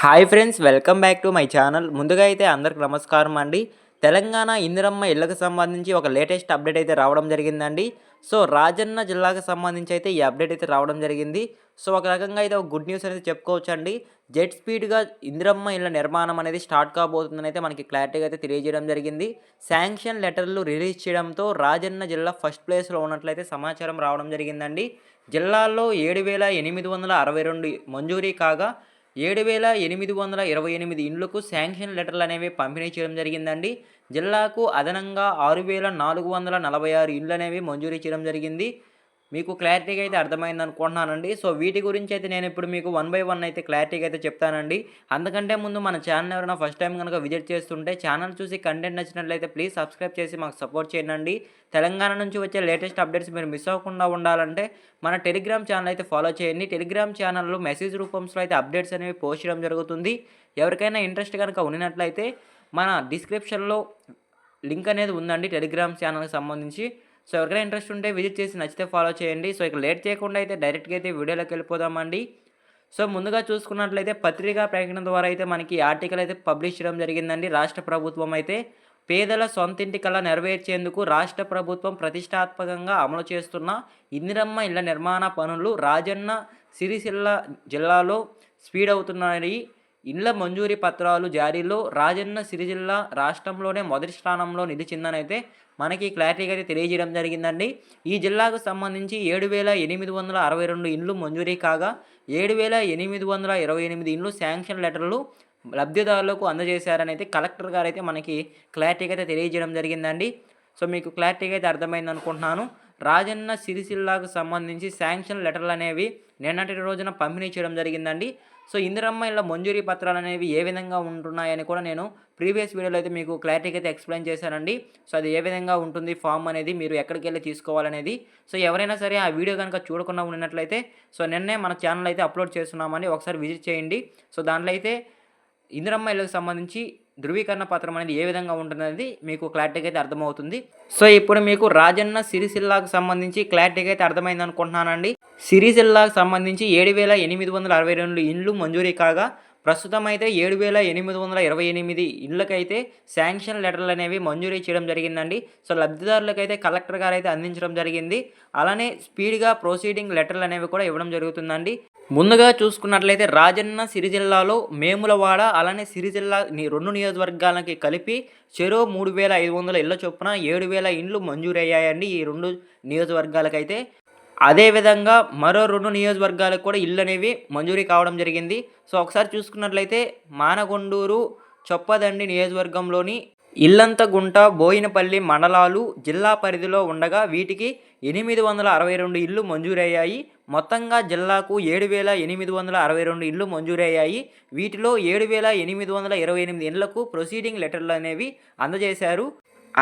Hi friends, welcome back to my channel. ముందుగా అయితే అందరికి నమస్కారం అండి. తెలంగాణ ఇందిరమ్మ ఇళ్ళకు సంబంధించి ఒక లేటెస్ట్ అప్డేట్ అయితే రావడం జరిగిందండి. సో రాజన్న జిల్లాకు సంబంధించి అయితే ఈ అప్డేట్ అయితే రావడం జరిగింది. సో ఒక రకంగా అయితే ఒక గుడ్ న్యూస్ అనేది చెప్పుకోవచ్చండి. జెట్ స్పీడ్గా ఇందిరమ్మ ఇళ్ళ నిర్మాణం అనేది స్టార్ట్ కాబోతుందని అయితే మనకి క్లారిటీగా అయితే తెలియజేయడం జరిగింది. శాంక్షన్ లెటర్లు రిలీజ్ చేయడంతో రాజన్న జిల్లా ఫస్ట్ ప్లేస్లో ఉన్నట్లయితే సమాచారం రావడం జరిగిందండి. జిల్లాలో 7,862 మంజూరీ కాగా 7,828 ఇండ్లకు శాంక్షన్ లెటర్లు అనేవి పంపిణీ చేయడం జరిగిందండి. జిల్లాకు అదనంగా 6,446 ఇండ్లు అనేవి మంజూరీ చేయడం జరిగింది. మీకు క్లారిటీగా అయితే అర్థమైంది అనుకుంటున్నానండి. సో వీటి గురించి అయితే నేను ఇప్పుడు మీకు వన్ బై వన్ అయితే క్లారిటీగా అయితే చెప్తానండి. అందుకంటే ముందు మన ఛానల్ ఎవరైనా ఫస్ట్ టైం కనుక విజిట్ చేస్తుంటే ఛానల్ చూసి కంటెంట్ నచ్చినట్లయితే ప్లీజ్ సబ్స్క్రైబ్ చేసి మాకు సపోర్ట్ చేయండి. తెలంగాణ నుంచి వచ్చే లేటెస్ట్ అప్డేట్స్ మీరు మిస్ అవ్వకుండా ఉండాలంటే మన టెలిగ్రామ్ ఛానల్ అయితే ఫాలో చేయండి. టెలిగ్రామ్ ఛానల్లో మెసేజ్ రూపంలో అయితే అప్డేట్స్ అనేవి పోస్ట్ చేయడం జరుగుతుంది. ఎవరికైనా ఇంట్రెస్ట్ కనుక ఉన్నట్లయితే మన డిస్క్రిప్షన్లో లింక్ అనేది ఉందండి టెలిగ్రామ్ ఛానల్కి సంబంధించి. సో ఎవరికైనా ఇంట్రెస్ట్ ఉంటే విజిట్ చేసి నచ్చితే ఫాలో చేయండి. సో ఇక లేట్ చేయకుండా అయితే డైరెక్ట్గా అయితే వీడియోలోకి వెళ్ళిపోదామండి. సో ముందుగా చూసుకున్నట్లయితే పత్రికా ప్రకటన ద్వారా అయితే మనకి ఆర్టికల్ అయితే పబ్లిష్ చేయడం జరిగిందండి. రాష్ట్ర ప్రభుత్వం అయితే పేదల సొంతింటి కల నెరవేర్చేందుకు రాష్ట్ర ప్రభుత్వం ప్రతిష్టాత్మకంగా అమలు చేస్తున్న ఇందిరమ్మ ఇళ్ల నిర్మాణ పనులు రాజన్న సిరిసిల్ల జిల్లాలో స్పీడ్ అవుతున్నాయి. ఇండ్ల మంజూరీ పత్రాలు జారీలో రాజన్న సిరిసిల్ల రాష్ట్రంలోనే మొదటి స్థానంలో నిలిచిందనైతే మనకి క్లారిటీగా అయితే తెలియజేయడం జరిగిందండి. ఈ జిల్లాకు సంబంధించి 7,862 ఇండ్లు మంజూరీ కాగా 7,828 ఇండ్లు శాంక్షన్ లెటర్లు లబ్ధిదారులకు అందజేశారని అయితే కలెక్టర్ గారు అయితే మనకి క్లారిటీగా అయితే తెలియజేయడం జరిగిందండి. సో మీకు క్లారిటీగా అయితే అర్థమైంది అనుకుంటున్నాను. రాజన్న సిరిసిల్లాకు సంబంధించి శాంక్షన్ లెటర్లు అనేవి నిన్నటి రోజున పంపిణీ చేయడం జరిగిందండి. సో ఇందిరమ్మ ఇళ్ళ మంజూరీ పత్రాలు అనేవి ఏ విధంగా ఉంటున్నాయని కూడా నేను ప్రీవియస్ వీడియోలో అయితే మీకు క్లారిటీగా అయితే ఎక్స్ప్లెయిన్ చేశానండి. సో అది ఏ విధంగా ఉంటుంది ఫామ్ అనేది, మీరు ఎక్కడికి వెళ్ళి తీసుకోవాలనేది. సో ఎవరైనా సరే ఆ వీడియో కనుక చూడకుండా ఉన్నట్లయితే సో నిన్నే మన ఛానల్ అయితే అప్లోడ్ చేస్తున్నామని ఒకసారి విజిట్ చేయండి. సో దాంట్లో అయితే ఇందిరమ్మ ఇళ్ళకి సంబంధించి ధృవీకరణ పత్రం అనేది ఏ విధంగా ఉంటుందనేది మీకు క్లారిటీగా అయితే అర్థమవుతుంది. సో ఇప్పుడు మీకు రాజన్న సిరిసిల్లాకు సంబంధించి క్లారిటీగా అయితే అర్థమైంది అనుకుంటున్నానండి. సిరిసిల్లాకు సంబంధించి 7,862 ఇండ్లు మంజూరీ కాగా ప్రస్తుతం అయితే 7,828 ఇళ్ళకైతే శాంక్షన్ లెటర్లు అనేవి మంజూరీ చేయడం జరిగిందండి. సో లబ్ధిదారులకైతే కలెక్టర్ గారు అయితే అందించడం జరిగింది. అలానే స్పీడ్గా ప్రొసీడింగ్ లెటర్లు అనేవి కూడా ఇవ్వడం జరుగుతుందండి. ముందుగా చూసుకున్నట్లయితే రాజన్న సిరిజిల్లాలో మేములవాడ అలానే సిరిజిల్ల 2 నియోజకవర్గాలకి కలిపి చెరో 3,500 ఇళ్ల చొప్పున 7,000 ఇండ్లు మంజూరయ్యాయండి ఈ 2 నియోజకవర్గాలకైతే. అదేవిధంగా మరో 2 నియోజకవర్గాలకు కూడా ఇళ్ళు అనేవి మంజూరీ కావడం జరిగింది. సో ఒకసారి చూసుకున్నట్లయితే మానగొండూరు చొప్పదండి నియోజకవర్గంలోని ఇల్లంతగుంట బోయినపల్లి మండలాలు జిల్లా పరిధిలో ఉండగా వీటికి 862 ఇళ్ళు మంజూరయ్యాయి. మొత్తంగా జిల్లాకు 7,862 ఇళ్ళు మంజూరయ్యాయి. వీటిలో 7,828 ఇళ్లకు ప్రొసీడింగ్ లెటర్లు అనేవి అందజేశారు.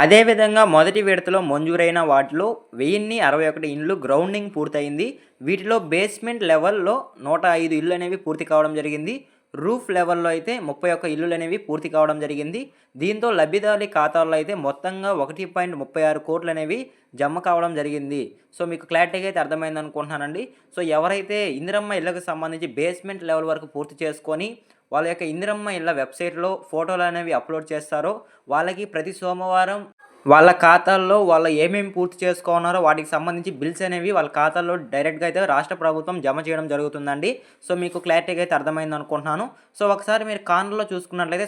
అదేవిధంగా మొదటి విడతలో మంజూరైన వాటిలో 1061 ఇండ్లు గ్రౌండింగ్ పూర్తయింది. వీటిలో బేస్మెంట్ లెవెల్లో 105 ఇళ్ళు అనేవి పూర్తి కావడం జరిగింది. రూఫ్ లెవెల్లో అయితే 31 ఇల్లులు అనేవి పూర్తి కావడం జరిగింది. దీంతో లబ్ధిదారుల ఖాతాల్లో అయితే మొత్తంగా 1.36 కోట్లు అనేవి జమ కావడం జరిగింది. సో మీకు క్లారిటీగా అయితే అర్థమైంది అనుకుంటున్నానండి. సో ఎవరైతే ఇందిరమ్మ ఇళ్ళకు సంబంధించి బేస్మెంట్ లెవెల్ వరకు పూర్తి చేసుకొని వాళ్ళ యొక్క ఇందిరమ్మ ఇళ్ళ వెబ్సైట్లో ఫోటోలు అనేవి అప్లోడ్ చేస్తారో వాళ్ళకి ప్రతి సోమవారం వాళ్ళ ఖాతాల్లో వాళ్ళు ఏమేమి పూర్తి చేసుకున్నారో వాటికి సంబంధించి బిల్స్ అనేవి వాళ్ళ ఖాతాల్లో డైరెక్ట్గా అయితే రాష్ట్ర ప్రభుత్వం జమ చేయడం జరుగుతుందండి. సో మీకు క్లారిటీగా అయితే అర్థమైంది అనుకుంటున్నాను. సో ఒకసారి మీరు కాన్లో చూసుకున్నట్లయితే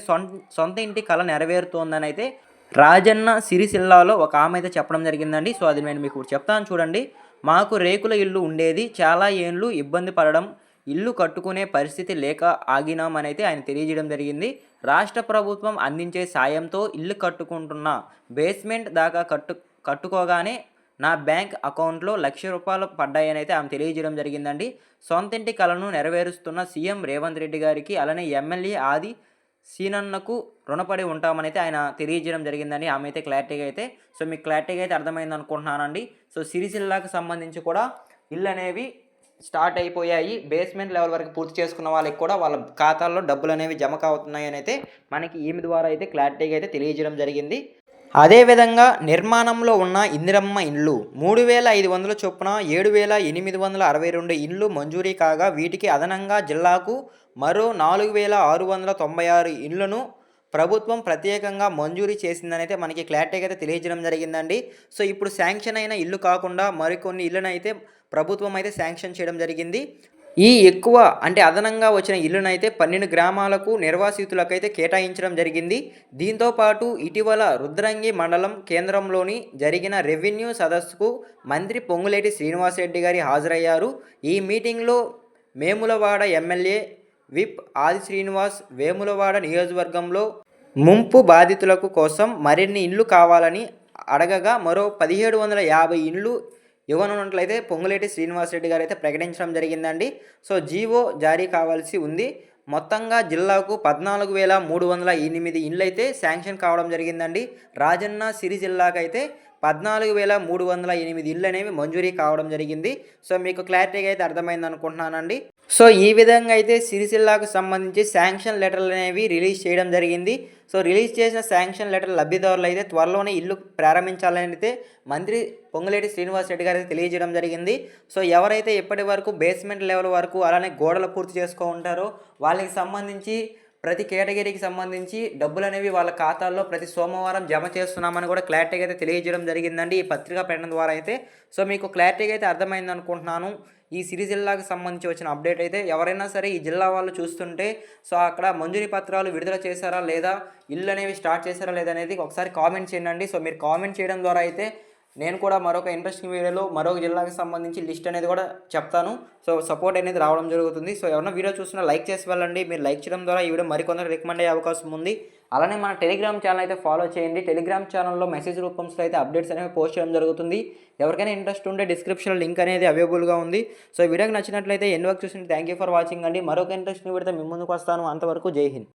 సొంత ఇంటి కళ నెరవేరుతోందని అయితే రాజన్న సిరిసిల్లాలో ఒక ఆమె అయితే చెప్పడం జరిగిందండి. సో అది నేను మీకు చెప్తాను చూడండి. మాకు రేకుల ఇల్లు ఉండేది, చాలా ఏళ్ళు ఇబ్బంది పడడం, ఇల్లు కట్టుకునే పరిస్థితి లేక ఆగినామని అయితే ఆయన తెలియజేయడం జరిగింది. రాష్ట్ర ప్రభుత్వం అందించే సాయంతో ఇల్లు కట్టుకుంటున్న బేస్మెంట్ దాకా కట్టుకోగానే నా బ్యాంక్ అకౌంట్లో ₹1,00,000 పడ్డాయని అయితే ఆమె తెలియజేయడం జరిగిందండి. సొంతింటి కలను నెరవేరుస్తున్న సీఎం రేవంత్ రెడ్డి గారికి అలానే ఎమ్మెల్యే ఆది సీనన్నకు రుణపడి ఉంటామని అయితే ఆయన తెలియజేయడం జరిగిందండి. ఆమె అయితే క్లారిటీగా అయితే. సో మీకు క్లారిటీగా అయితే అర్థమైంది అనుకుంటున్నానండి. సో సిరిసిల్లాకు సంబంధించి కూడా ఇల్లు అనేవి స్టార్ట్ అయిపోయాయి. బేస్మెంట్ లెవెల్ వరకు పూర్తి చేసుకున్న వాళ్ళకి కూడా వాళ్ళ ఖాతాల్లో డబ్బులు అనేవి జమ అవుతున్నాయని అయితే మనకి ఈమె ద్వారా అయితే క్లారిటీగా అయితే తెలియజేయడం జరిగింది. అదేవిధంగా నిర్మాణంలో ఉన్న ఇందిరమ్మ ఇండ్లు 3,500 చొప్పున 7,862 ఇండ్లు మంజూరీ కాగా వీటికి అదనంగా జిల్లాకు మరో 4,696 ఇండ్లను ప్రభుత్వం ప్రత్యేకంగా మంజూరీ చేసిందనైతే మనకి క్లారిటీగా అయితే తెలియజేయడం జరిగిందండి. సో ఇప్పుడు శాంక్షన్ అయిన ఇల్లు కాకుండా మరికొన్ని ఇళ్ళనైతే ప్రభుత్వం అయితే శాంక్షన్ చేయడం జరిగింది. ఈ ఎక్కువ అంటే అదనంగా వచ్చిన ఇల్లునైతే 12 గ్రామాలకు నిర్వాసితులకైతే కేటాయించడం జరిగింది. దీంతో పాటు ఇటీవల రుద్రంగి మండలం కేంద్రంలోని జరిగిన రెవెన్యూ సదస్సుకు మంత్రి పొంగులేటి శ్రీనివాసరెడ్డి గారు హాజరయ్యారు. ఈ మీటింగ్లో వేములవాడ ఎమ్మెల్యే విప్ ఆది శ్రీనివాస్ వేములవాడ నియోజకవర్గంలో ముంపు బాధితులకు కోసం మరిన్ని ఇండ్లు కావాలని అడగగా మరో 1,750 ఇండ్లు ఇవ్వనున్నట్లయితే పొంగులేటి శ్రీనివాసరెడ్డి గారు అయితే ప్రకటించడం జరిగిందండి. సో జీవో జారీ కావాల్సి ఉంది. మొత్తంగా జిల్లాకు 14,308 ఇండ్లు అయితే శాంక్షన్ కావడం జరిగిందండి. రాజన్న సిరిజిల్లాకైతే 14,308 ఇళ్ళు అనేవి మంజూరీ కావడం జరిగింది. సో మీకు క్లారిటీగా అయితే అర్థమైంది అనుకుంటున్నానండి. సో ఈ విధంగా అయితే సిరిసిల్లాకు సంబంధించి శాంక్షన్ లెటర్లు అనేవి రిలీజ్ చేయడం జరిగింది. సో రిలీజ్ చేసిన శాంక్షన్ లెటర్ లబ్ధిదారులు అయితే త్వరలోనే ఇల్లు ప్రారంభించాలని అయితే మంత్రి పొంగులేటి శ్రీనివాసరెడ్డి గారు తెలియజేయడం జరిగింది. సో ఎవరైతే ఇప్పటి వరకు బేస్మెంట్ లెవెల్ వరకు అలానే గోడలు పూర్తి చేసుకో ఉంటారో వాళ్ళకి సంబంధించి ప్రతి కేటగిరీకి సంబంధించి డబ్బులు అనేవి వాళ్ళ ఖాతాల్లో ప్రతి సోమవారం జమ చేస్తున్నామని కూడా క్లారిటీగా అయితే తెలియజేయడం జరిగిందండి ఈ పత్రికా ప్రకటన ద్వారా అయితే. సో మీకు క్లారిటీగా అయితే అర్థమైంది అనుకుంటున్నాను. ఈ సిరి జిల్లాకు సంబంధించి వచ్చిన అప్డేట్ అయితే ఎవరైనా సరే ఈ జిల్లా వాళ్ళు చూస్తుంటే సో అక్కడ మంజూరీ పత్రాలు విడుదల చేశారా లేదా, ఇల్లు అనేవి స్టార్ట్ చేశారా లేదా అనేది ఒకసారి కామెంట్ చేయండి. సో మీరు కామెంట్ చేయడం ద్వారా అయితే నేను కూడా మరొక ఇంట్రెస్టింగ్ వీడియోలో మరొక జిల్లాకి సంబంధించి లిస్ట్ అనేది కూడా చెప్తాను. సో సపోర్ట్ అనేది రావడం జరుగుతుంది. సో ఎవరైనా వీడియో చూస్తున్నా లైక్ చేసి వెళ్ళండి. మీరు లైక్ చేయడం ద్వారా ఈ వీడియో మరికొందరు రికమెండ్ అయ్యే అవకాశం ఉంది. అలానే మన టెలిగ్రామ్ ఛానల్ అయితే ఫాలో చేయండి. టెలిగ్రామ్ ఛానల్లో మెసేజ్ రూపంలో అయితే అప్డేట్స్ అనేవి పోస్ట్ చేయడం జరుగుతుంది. ఎవరికైనా ఇంట్రెస్ట్ ఉంటే డిస్క్రిప్షన్లో లింక్ అనేది అవైలబుల్గా ఉంది. సో వీడియోకి నచ్చినట్లయితే ఎన్ని వరకు చూసి థ్యాంక్ యూ ఫర్ వాచింగ్ అండి. మరొక ఇంట్రెస్టింగ్ వీడియోతో మీ ముందుకు వస్తాను. అంతవరకు జై హింద్.